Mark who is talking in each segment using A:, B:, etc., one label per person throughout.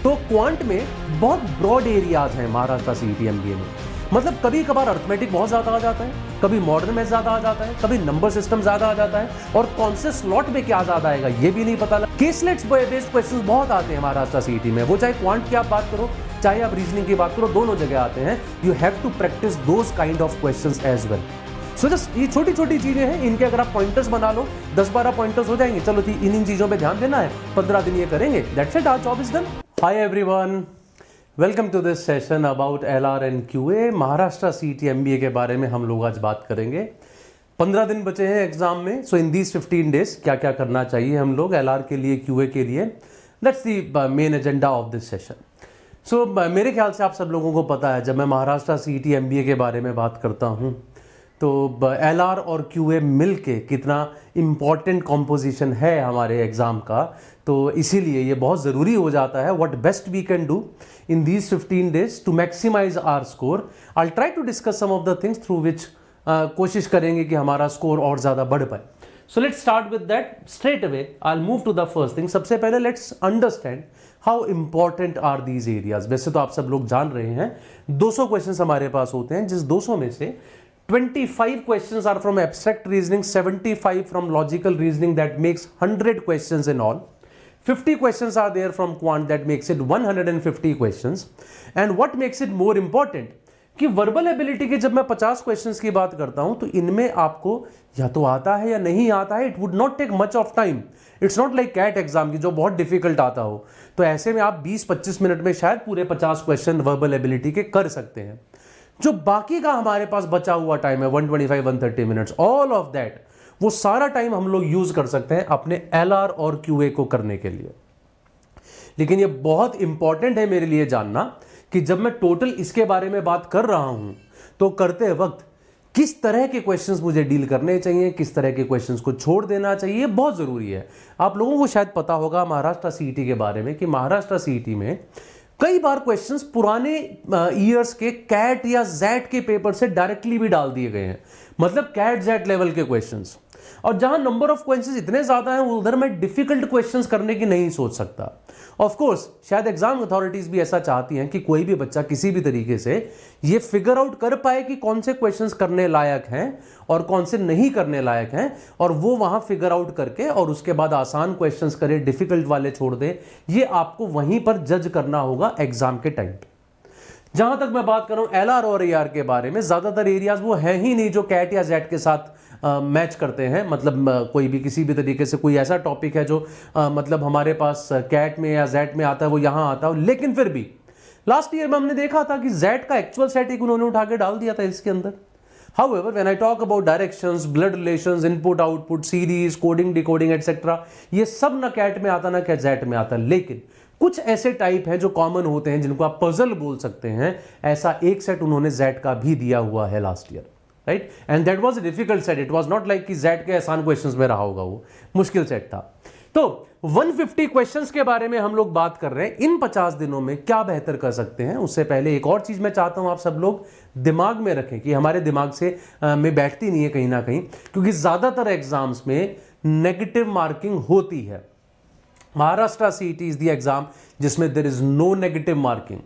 A: तो क्वांट में बहुत ब्रॉड एरियाज हैं महाराष्ट्र सीईटी एमबीए में। मतलब कभी कभार अर्थमेटिक बहुत ज्यादा आ जाता है, कभी मॉडर्न मैथ ज्यादा आ जाता है, कभी नंबर सिस्टम ज्यादा आ जाता है, और कौन से स्लॉट में क्या ज्यादा आएगा ये भी नहीं पता। केसलेट्स बेस्ड क्वेश्चंस बहुत आते हैं महाराष्ट्र सीईटी में, वो चाहे क्वांट की आप बात करो चाहे आप रीजनिंग की बात करो, दोनों जगह आते हैं। You have to practise those kind of questions as well. So just ये छोटी छोटी चीजें हैं, इनके अगर आप पॉइंटर्स बना लो 10-12 पॉइंटर्स हो जाएंगे। चलो इन चीजों पे ध्यान देना है, 15 दिन ये करेंगे, that's it, our job is done. Hi everyone, welcome to this session about LR and QA. Maharashtra CET MBA के बारे में हम लोग आज बात करेंगे। 15 दिन बचे हैं एग्जाम में, सो इन दीज 15 डेज क्या क्या करना चाहिए हम लोग एलआर के लिए, क्यूए के लिए, that's the main agenda of this session. So मेरे ख्याल से आप सब लोगों को पता है, जब मैं महाराष्ट्र सीईटी एमबीए के बारे में बात करता हूँ तो एलआर और क्यूए मिल के कितना इम्पॉर्टेंट कॉम्पोजिशन है हमारे एग्ज़ाम का, तो इसीलिए ये बहुत ज़रूरी हो जाता है। What best we can do in these 15 days to maximise our score. I try to discuss some of the things through which कोशिश करेंगे कि हमारा स्कोर और ज़्यादा बढ़ पाए। So let's start with that straight away. I move to the first thing. सबसे पहले let's understand how important are these areas. वैसे तो आप सब लोग जान रहे हैं 200 क्वेश्चन हमारे पास होते हैं, जिस 200 में से 25 questions are from abstract reasoning, 75 from logical reasoning, that makes 100 questions in all. 50 questions are there from quant, that makes it 150 questions. And what makes it more important कि वर्बल एबिलिटी के जब मैं 50 क्वेश्चंस की बात करता हूं तो इनमें आपको या तो आता है या नहीं आता है। It would not take much of time. It's not like CAT exam की जो बहुत डिफिकल्ट आता हो, तो ऐसे में आप 20-25 मिनट में शायद पूरे 50 क्वेश्चन वर्बल एबिलिटी के कर सकते हैं। जो बाकी का हमारे पास बचा हुआ टाइम है 125-130 मिनट्स, ऑल ऑफ दैट, वो सारा टाइम हम लोग यूज कर सकते हैं अपने एलआर और क्यूए को करने के लिए। लेकिन ये बहुत इंपॉर्टेंट है मेरे लिए जानना कि जब मैं टोटल इसके बारे में बात कर रहा हूं तो करते वक्त किस तरह के क्वेश्चंस मुझे डील करने चाहिए, किस तरह के क्वेश्चंस को छोड़ देना चाहिए, बहुत जरूरी है। आप लोगों को शायद पता होगा महाराष्ट्र सीईटी के बारे में कि महाराष्ट्र सीईटी में कई बार क्वेश्चंस पुराने ईयर्स के कैट या जैट के पेपर से डायरेक्टली भी डाल दिए गए हैं, मतलब कैट जैट लेवल के क्वेश्चंस। और जहां नंबर ऑफ क्वेश्चंस इतने ज्यादा हैं उधर मैं डिफिकल्ट क्वेश्चंस करने की नहीं सोच सकता। ऑफ कोर्स शायद एग्जाम अथॉरिटीज भी ऐसा चाहती हैं कि कोई भी बच्चा किसी भी तरीके से ये फिगर आउट कर पाए कि कौन से क्वेश्चंस करने लायक हैं और कौन से नहीं करने लायक हैं, और वो वहां फिगर आउट करके और उसके बाद आसान क्वेश्चंस करे, डिफिकल्ट वाले छोड़ दे। ये आपको वहीं पर जज करना होगा एग्जाम के टाइम पे। जहां तक मैं बात कर रहा हूं एलआर और एआर के बारे में, ज्यादातर एरियाज वो है ही नहीं जो कैट या जेट के साथ मैच करते हैं। मतलब कोई भी किसी भी तरीके से कोई ऐसा टॉपिक है जो मतलब हमारे पास कैट में या जेट में आता है वो यहां आता है। लेकिन फिर भी लास्ट ईयर में हमने देखा था कि जेट का एक्चुअल सेट एक उन्होंने उठा के डाल दिया था इसके अंदर। However, when I talk about directions, blood relations, input, output, series, coding, decoding, etc., ये सब ना कैट में आता ना क्या जेट में आता। लेकिन कुछ ऐसे टाइप हैं जो कॉमन होते हैं जिनको आप पजल बोल सकते हैं, ऐसा एक सेट उन्होंने जेट का भी दिया हुआ है last year, right. And that was a difficult set. It was not like कि जेट के आसान क्वेश्चंस में रहा होगा, वो मुश्किल सेट था। तो 150 क्वेश्चंस के बारे में हम लोग बात कर रहे हैं। इन 50 दिनों में क्या बेहतर कर सकते हैं, उससे पहले एक और चीज मैं चाहता हूं आप सब लोग दिमाग में रखें कि हमारे दिमाग से में बैठती नहीं है कहीं ना कहीं, क्योंकि ज्यादातर एग्जाम्स में नेगेटिव मार्किंग होती है। Maharashtra CET is the exam जिसमें there is no negative marking.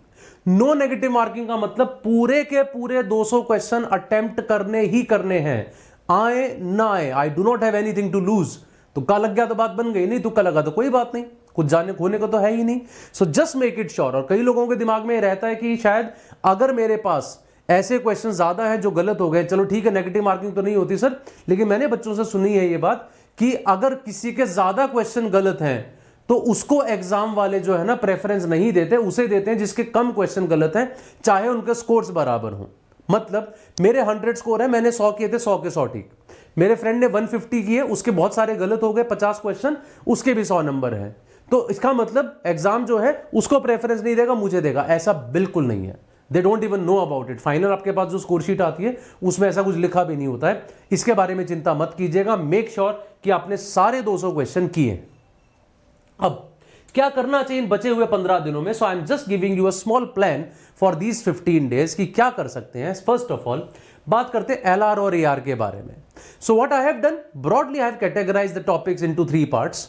A: No negative marking का मतलब पूरे के पूरे 200 क्वेश्चन अटेम्प्ट करने ही करने हैं, आए ना आए। I do not have anything to lose. तुक्का लग गया तो बात बन गई, नहीं तुक्का लगा तो कोई बात नहीं, कुछ जाने खोने को तो है ही नहीं। So just make it sure. और कई लोगों के दिमाग में रहता है कि शायद अगर मेरे पास ऐसे क्वेश्चन ज्यादा हैं जो गलत हो गए, चलो ठीक है नेगेटिव मार्किंग तो नहीं होती सर, लेकिन मैंने बच्चों से सुनी है ये बात कि अगर किसी के ज्यादा क्वेश्चन गलत हैं तो उसको एग्जाम वाले जो है ना प्रेफरेंस नहीं देते, उसे देते हैं जिसके कम क्वेश्चन गलत हैं, चाहे उनके स्कोर्स बराबर हों। मतलब मेरे 100 स्कोर है, मैंने 100 किए थे, 100 के 100 ठीक। मेरे फ्रेंड ने 150 किए, उसके बहुत सारे गलत हो गए, 50 क्वेश्चन, उसके भी 100 नंबर है। तो इसका मतलब एग्जाम जो है उसको प्रेफरेंस नहीं देगा, मुझे देगा, ऐसा बिल्कुल नहीं है। They don't even know about it. Final आपके पास जो स्कोर शीट आती है उसमें ऐसा कुछ लिखा भी नहीं होता है। इसके बारे में चिंता मत कीजिएगा। मेक श्योर कि आपने सारे 200 क्वेश्चन किए। अब क्या करना चाहिए इन बचे हुए 15 दिनों में? So I am just giving you a small plan for these 15 days कि क्या कर सकते हैं। फर्स्ट ऑफ ऑल बात करते हैं एलआर और एआर के बारे में। So what I have done, broadly I have categorised the topics into 3 parts.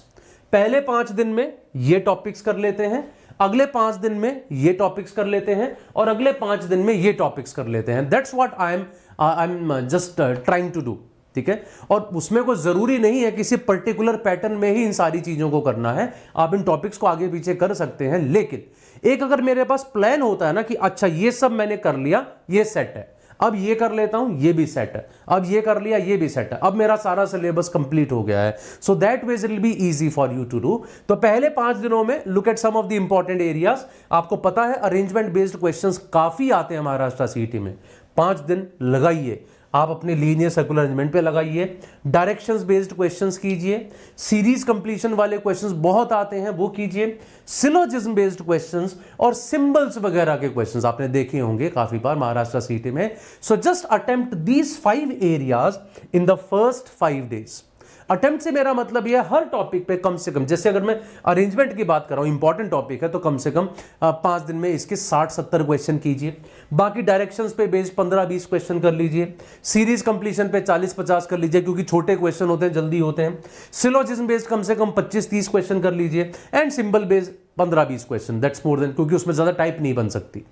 A: पहले 5 दिन में ये टॉपिक्स कर लेते हैं, अगले 5 दिन में ये टॉपिक्स कर लेते हैं और अगले 5 दिन में ये टॉपिक्स कर लेते हैं। That's what I am just trying to do, ठीक है। और उसमें कोई जरूरी नहीं है किसी पर्टिकुलर पैटर्न में ही इन सारी चीजों को करना है, आप इन टॉपिक्स को आगे पीछे कर सकते हैं। लेकिन एक अगर मेरे पास प्लान होता है ना कि अच्छा ये सब मैंने कर लिया, ये सेट है, अब ये कर लेता हूं, ये भी सेट है, अब ये कर लिया, ये भी सेट है, अब मेरा सारा सिलेबस कंप्लीट हो गया है, so that ways it will be easy for you to do. तो पहले 5 दिनों में look at some of the important areas. आपको पता है अरेंजमेंट बेस्ड क्वेश्चंस काफी आते हैं महाराष्ट्र सीईटी में। 5 दिन लगाइए, आप अपने लीनियर सर्कुलर अरेंजमेंट पे लगाइए, डायरेक्शंस बेस्ड क्वेश्चंस कीजिए, सीरीज कंप्लीशन वाले क्वेश्चंस बहुत आते हैं वो कीजिए, सिलोजिज्म बेस्ड क्वेश्चंस और सिंबल्स वगैरह के क्वेश्चंस आपने देखे होंगे काफी बार महाराष्ट्र सीईटी में। So just attempt these 5 areas in the first 5 days. Attempt से मेरा मतलब यह हर टॉपिक पे कम से कम, जैसे अगर मैं अरेंजमेंट की बात कर रहा हूं, इंपॉर्टेंट टॉपिक है तो कम से कम 5 दिन में इसके 60-70 क्वेश्चन कीजिए। बाकी डायरेक्शंस पे बेस्ड 15-20 क्वेश्चन कर लीजिए, सीरीज कंप्लीशन पे 40-50 कर लीजिए क्योंकि छोटे क्वेश्चन होते हैं, जल्दी होते हैं। सिलोजिज्म बेस्ड कम से कम 25-30 क्वेश्चन कर लीजिए and symbol based 15-20 question, that's more than, क्योंकि उसमें ज्यादा टाइप नहीं बन सकती।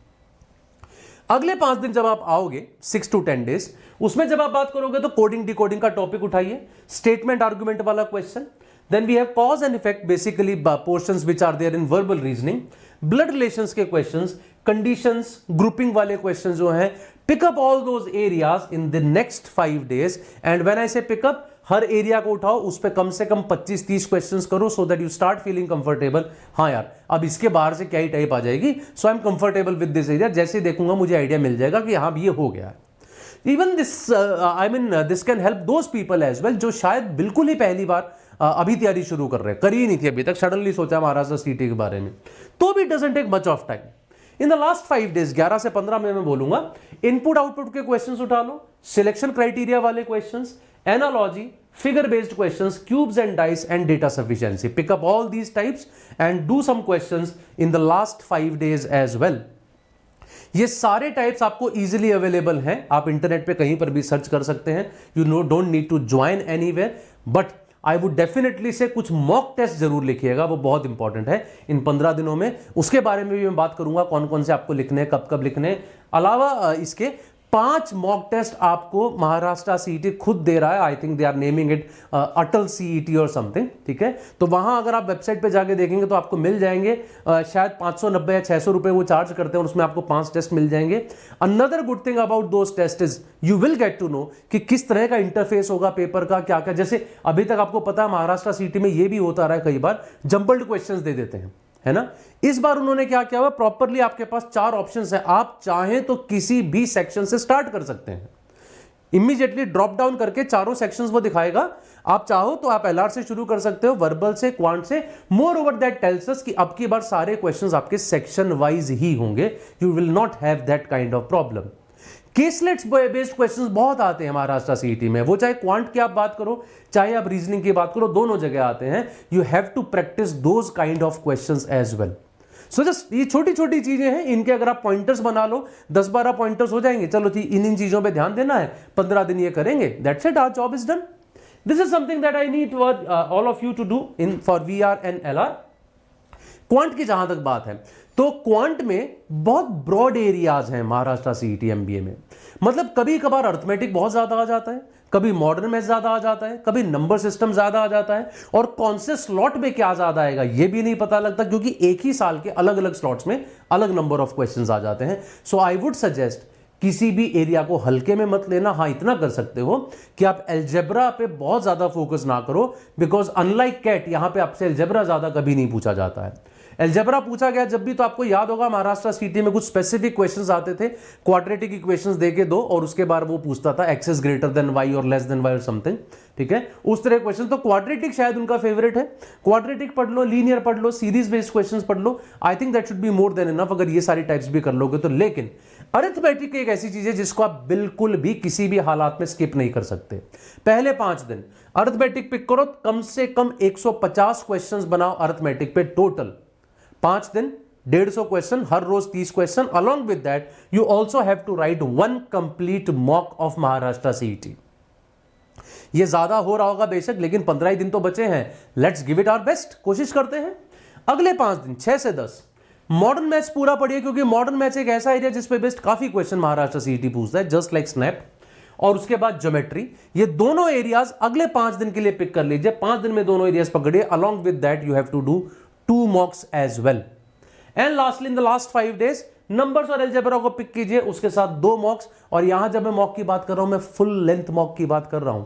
A: अगले 5 दिन जब आप आओगे, 6 to 10 डेज, उसमें जब आप बात करोगे तो कोडिंग डिकोडिंग का टॉपिक उठाइए, स्टेटमेंट आर्गुमेंट वाला question, then we have cause and effect, basically portions which are there in verbal reasoning, blood relations के क्वेश्चंस, कंडीशंस, ग्रुपिंग वाले क्वेश्चंस जो हैं, pick up all those areas in the next 5 days. And when I say pick up, her area को उठाओ, उस पे कम से कम 25-30 questions करो, so that you start feeling comfortable. हाँ यार, अब इसके बाहर से क्या ही टाइप आ जाएगी, so I am comfortable with this area. जैसे देखूंगा मुझे आइडिया मिल जाएगा कि हाँ ये हो गया है। Even this I mean this can help those people as well जो शायद बिल्कुल ही पहली बार अभी तैयारी शुरू कर रहे हैं, करी ही नहीं थी अभी तक, सडनली सोचा महाराष्ट्र सीईटी के बारे में, तो भी doesn't take much of time. In the last 5 days, 11 से 15 में मैं बोलूंगा, इनपुट आउटपुट के क्वेश्चंस उठा लो, सिलेक्शन क्राइटेरिया वाले questions, analogy, figure based questions, cubes and dice and data sufficiency. Pick up all these types and do some questions in the last 5 days as well. ये सारे types आपको easily available हैं, आप internet पे कहीं पर भी सर्च कर सकते हैं। You know don't need to join anywhere, but I would definitely say कुछ मॉक टेस्ट जरूर लिखिएगा, वो बहुत इंपॉर्टेंट है इन 15 दिनों में। उसके बारे में भी मैं बात करूंगा, कौन कौन से आपको लिखने, कब कब लिखने। अलावा इसके 5 मॉक टेस्ट आपको महाराष्ट्र सीईटी खुद दे रहा है, I think they are naming it Atal CET और समथिंग, ठीक है। तो वहां अगर आप वेबसाइट पे जाके देखेंगे तो आपको मिल जाएंगे, शायद 590 या 600 रुपए वो चार्ज करते हैं और उसमें आपको 5 टेस्ट मिल जाएंगे। Another good thing about those test is you will get to know कि किस तरह का इंटरफेस होगा पेपर का, क्या क्या। जैसे अभी तक आपको पता है महाराष्ट्र सीईटी में ये भी होता रहा है, कई बार जंबल्ड क्वेश्चंस दे देते हैं, है ना। इस बार उन्होंने क्या किया हुआ, प्रॉपरली आपके पास 4 ऑप्शंस हैं, आप चाहें तो किसी भी सेक्शन से स्टार्ट कर सकते हैं, इमीडिएटली ड्रॉप डाउन करके चारों सेक्शंस वो दिखाएगा। आप चाहो तो आप एलआर से शुरू कर सकते हो, वर्बल से, क्वांट से। More over that tells us कि अब की बार सारे क्वेश्चंस आपके सेक्शन वाइज ही होंगे, you will not have that kind of problem. केसलेट्स based questions बहुत आते हैं महाराष्ट्र सीईटी में, वो चाहे क्वांट की आप बात करो, चाहे आप रीजनिंग की बात करो, दोनों जगह आते हैं। You have to practise those kind of questions as well. So just ये छोटी छोटी चीजें हैं, इनके अगर आप पॉइंटर्स बना लो, 10-12 पॉइंटर्स हो जाएंगे। चलो जी, इन चीजों पे ध्यान देना है, 15 दिन ये करेंगे, that's it, our job is done. This is something that I need all of you to do in for VR and LR. Quant की जहां तक बात है, तो क्वांट में बहुत ब्रॉड एरियाज हैं महाराष्ट्र सीईटी एमबीए में। मतलब कभी कभार अर्थमेटिक बहुत ज्यादा आ जाता है, कभी मॉडर्न मैथ ज्यादा आ जाता है, कभी नंबर सिस्टम ज्यादा आ जाता है, और कौन से स्लॉट में क्या ज्यादा आएगा ये भी नहीं पता लगता, क्योंकि एक ही साल के अलग अलग स्लॉट्स में अलग नंबर ऑफ क्वेश्चंस आ जाते हैं। सो आई वुड सजेस्ट किसी भी एरिया को हल्के में मत लेना। हाँ, इतना कर सकते हो कि आप अलजेब्रा पे बहुत ज्यादा फोकस ना करो, बिकॉज अनलाइक कैट यहां पे आपसे अलजेब्रा ज्यादा कभी नहीं पूछा जाता है। अलजेब्रा पूछा गया जब भी, तो आपको याद होगा महाराष्ट्र सीईटी में कुछ स्पेसिफिक क्वेश्चंस आते थे, क्वाड्रेटिक इक्वेशंस देके दो और उसके बाद वो पूछता था X is greater than Y और लेस देन वाई और समथिंग, ठीक है, उस तरह क्वेश्चन। तो क्वाड्रेटिक शायद उनका फेवरेट है, क्वाड्रेटिक पढ़ लो, लीनियर पढ़ लो, सीरीज बेस्ड क्वेश्चंस पढ़ लो। I think that should be more than enough अगर ये सारी टाइप्स भी कर लोगे तो। लेकिन अरिथमेटिक एक ऐसी चीज है जिसको आप बिल्कुल भी किसी भी हालात में स्किप नहीं कर सकते। पहले 5 दिन अरिथमेटिक पिक करो, कम से कम 150 क्वेश्चंस बनाओ अरिथमेटिक पे टोटल। 5 दिन 150 क्वेश्चन, हर रोज 30 question. Along with that you also have to write 1 complete mock of Maharashtra CET. ये ज्यादा हो रहा होगा बेशक, लेकिन 15 ही दिन तो बचे हैं, let's give it our best, कोशिश करते हैं। अगले 5 दिन 6 से 10 मॉडर्न मैथ्स पूरा पढ़िए, क्योंकि मॉडर्न मैथ्स एक ऐसा एरिया जिस पे बेस्ड काफी क्वेश्चन महाराष्ट्र सीईटी पूछता है, जस्ट लाइक स्नैप। और उसके बाद ज्योमेट्री, ये दोनों एरियाज अगले 5 दिन के लिए पिक कर लीजिए। 5 दिन में दोनों एरियाज पकड़िए। Along with that you have to do 2 mocks as well. And lastly in the last 5 days numbers और अलजेब्रा को पिक कीजिए, उसके साथ 2 मॉक्स। और यहां जब मैं मॉक की बात कर रहा हूं, मैं फुल लेंथ मॉक की बात कर रहा हूं,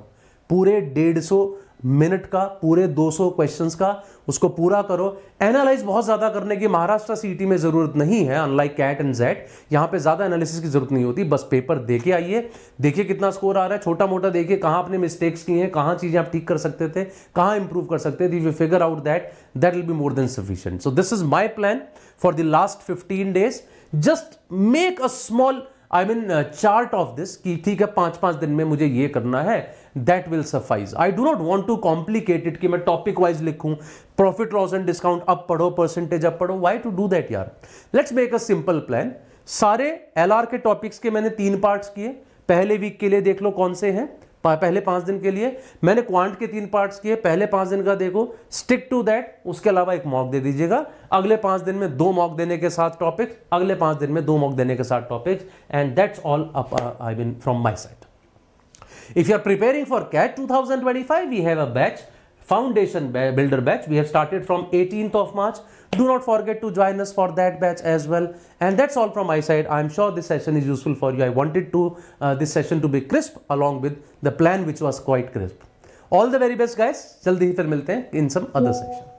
A: पूरे 150 मिनट का, पूरे 200 क्वेश्चंस का, उसको पूरा करो। एनालाइज बहुत ज्यादा करने की महाराष्ट्र सीईटी में जरूरत नहीं है, अनलाइक कैट एंड जेट। यहां पे ज्यादा एनालिसिस की जरूरत नहीं होती, बस पेपर देके आइए, देखिए कितना स्कोर आ रहा है, छोटा मोटा देखिए कहां आपने मिस्टेक्स की हैं, कहां चीजें आप ठीक कर सकते थे, कहां इंप्रूव कर सकते थे। If you figure out that will be more than sufficient. So this is my plan for the last 15 days. Just make a small chart of this कि ठीक है 5-5 दिन में मुझे ये करना है, that will suffice. I do not want to complicated कि मैं टॉपिक वाइज लिखूं, प्रॉफिट लॉस एंड डिस्काउंट अब पढ़ो, परसेंटेज अब पढ़ो। व्हाई टू डू दैट यार? Let's make a simple plan. सारे एलआर के टॉपिक्स के मैंने 3 पार्ट्स किए। पहले वीक के लिए देख लो कौन से हैं, पहले 5 दिन के लिए मैंने क्वांट के 3 पार्ट्स किए। पहले 5 दिन का देखो, स्टिक टू दैट। उसके अलावा एक मॉक दे दीजिएगा। अगले 5 दिन में 2 मॉक देने के साथ टॉपिक्स, अगले 5 दिन में 2 मॉक देने के साथ topics, and that's all I mean from my side. If you are preparing for CAT 2025, we have a batch, Foundation Builder batch. We have started from 18th of March. Do not forget to join us for that batch as well. And that's all from my side. I'm sure this session is useful for you. I wanted this session to be crisp along with the plan which was quite crisp. All the very best guys. जल्दी ही फिर मिलते हैं in some other session.